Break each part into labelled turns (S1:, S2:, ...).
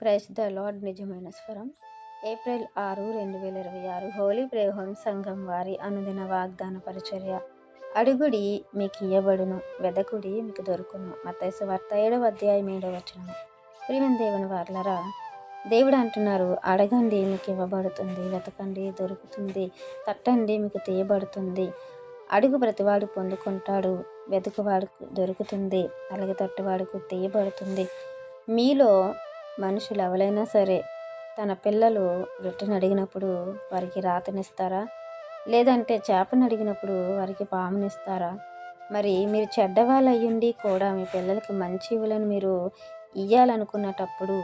S1: Praise the lord. నిజమైన స్వరం. April 6, 2026 Holi prayer home సంఘం వారి అనుదిన వాగ్దాన పరిచర్య. అడుగుడి మీకు ఇయ్యబడును, వెదకుడి మీకు దొరుకును. మత్తయి సువార్త 7వ అధ్యాయం 7వ వచనం. ప్రియమైన దేవుని వారలారా, దేవుడు అంటున్నారు, అడగండి మీకు ఇవ్వబడుతుంది, వెతకండి దొరుకుతుంది, తట్టండి మీకు తీయబడుతుంది. అడుగు ప్రతివాడు పొందుకుంటాడు, వెతుకువాడుకు దొరుకుతుంది, అలాగే తట్టువాడుకు తీయబడుతుంది. మీలో మనుషులు ఎవరైనా సరే తన పిల్లలు రొట్టెను అడిగినప్పుడు వారికి రాతనిస్తారా? లేదంటే చేపను అడిగినప్పుడు వారికి పామునిస్తారా? మరి మీరు చెడ్డవాళ్ళు అయ్యుండి కూడా మీ పిల్లలకి మంచి ఇవ్వాలని మీరు ఇయ్యాలనుకున్నటప్పుడు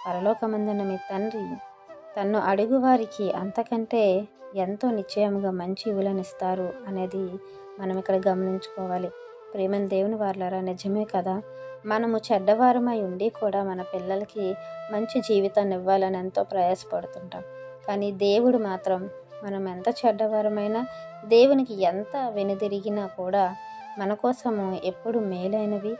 S1: పరలోకమందున్న మీ తండ్రి తన్ను అడుగు వారికి అంతకంటే ఎంతో నిశ్చయముగా మంచి ఇవ్వాలనిస్తారు అనేది మనం ఇక్కడ గమనించుకోవాలి. ప్రేమని దేవుని వారలారా, నిజమే కదా. మనము చెడ్డవారమై ఉండి కూడా మన పిల్లలకి మంచి జీవితాన్ని ఇవ్వాలని ఎంతో ప్రయాసపడుతుంటాం. కానీ దేవుడు మాత్రం మనం ఎంత చెడ్డవారమైనా, దేవునికి ఎంత వెనుదిరిగినా కూడా మన కోసము ఎప్పుడు మేలైనవి,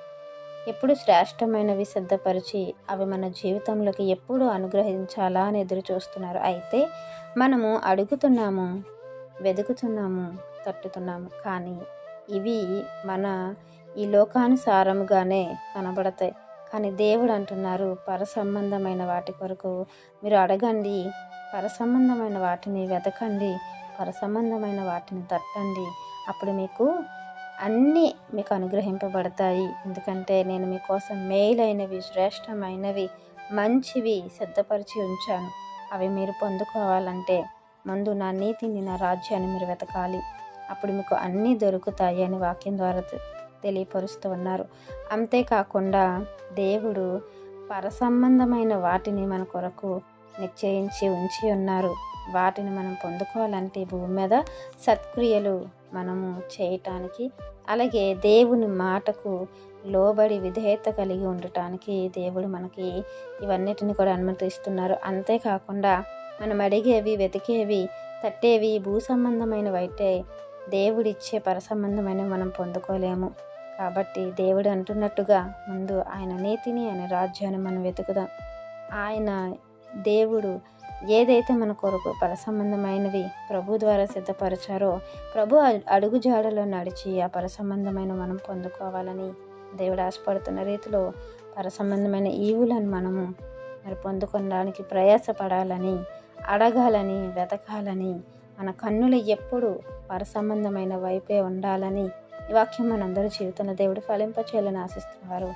S1: ఎప్పుడు శ్రేష్టమైనవి సిద్ధపరిచి అవి మన జీవితంలోకి ఎప్పుడు అనుగ్రహించాలా అని ఎదురు చూస్తున్నారు. అయితే మనము అడుగుతున్నాము, వెతుకుతున్నాము, తట్టుతున్నాము, కానీ ఇవి మన ఈ లోకానుసారముగానే కనబడతాయి. కానీ దేవుడు అంటున్నారు, పరసంబంధమైన వాటి కొరకు మీరు అడగండి, పరసంబంధమైన వాటిని వెతకండి, పరసంబంధమైన వాటిని తట్టండి, అప్పుడు మీకు అన్నీ మీకు అనుగ్రహింపబడతాయి. ఎందుకంటే నేను మీకోసం మేలైనవి, శ్రేష్టమైనవి, మంచివి సిద్ధపరిచి ఉంచాను. అవి మీరు పొందుకోవాలంటే ముందు నా నీతిని, నా రాజ్యాన్ని మీరు వెతకాలి. అప్పుడు మీకు అన్నీ దొరుకుతాయి అని వాక్యం ద్వారా తెలియపరుస్తూ ఉన్నారు. అంతేకాకుండా దేవుడు పరసంబంధమైన వాటిని మన కొరకు నిశ్చయించి ఉంచి ఉన్నారు. వాటిని మనం పొందుకోవాలంటే భూమి మీద సత్క్రియలు మనము చేయటానికి, అలాగే దేవుని మాటకు లోబడి విధేయత కలిగి ఉండటానికి దేవుడు మనకి ఇవన్నిటిని కూడా అనుమతిస్తున్నారు. అంతేకాకుండా మనం అడిగేవి, వెతికేవి, తట్టేవి భూ సంబంధమైనవి అయితే దేవుడిచ్చే పరసంబంధమైనవి మనం పొందుకోలేము. కాబట్టి దేవుడు అంటున్నట్టుగా ముందు ఆయన నీతిని, ఆయన రాజ్యాన్ని మనం వెతుకుదాం. ఆయన దేవుడు ఏదైతే మన కొరకు పరసంబంధమైనవి ప్రభు ద్వారా సిద్ధపరిచారో, ప్రభు అడుగు జాడలో నడిచి ఆ పరసంబంధమైన మనం పొందుకోవాలని దేవుడు ఆశపడుతున్న రీతిలో పరసంబంధమైన ఈవులను మనము మరి పొందుకోవడానికి ప్రయాసపడాలని, అడగాలని, వెతకాలని, మన కన్నులు ఎప్పుడు పరసంబంధమైన వైపే ఉండాలని ఈ వాక్యం మనందరూ జీవితంలో దేవుడు ఫలింపచేయాలని ఆశిస్తున్నారు.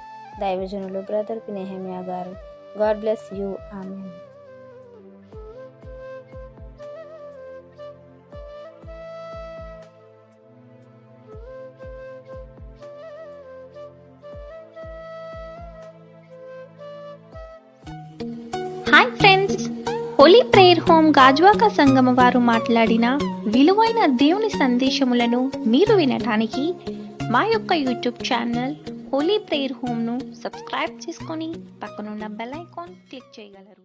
S1: దైవజనులు బ్రదర్ పి. నెహెమియా గారు. God bless you. Amen.
S2: Hi friends, Holi prayer home Gajuwaka సంఘం వారు మాట్లాడిన విలువైన దేవుని సందేశములను మీరు వినటానికి మా యొక్క యూట్యూబ్ ఛానల్ హోలీ ప్రేయర్ హోమ్ను సబ్స్క్రైబ్ చేసుకొని పక్కనున్న బెల్ ఐకాన్ క్లిక్ చేయగలరు.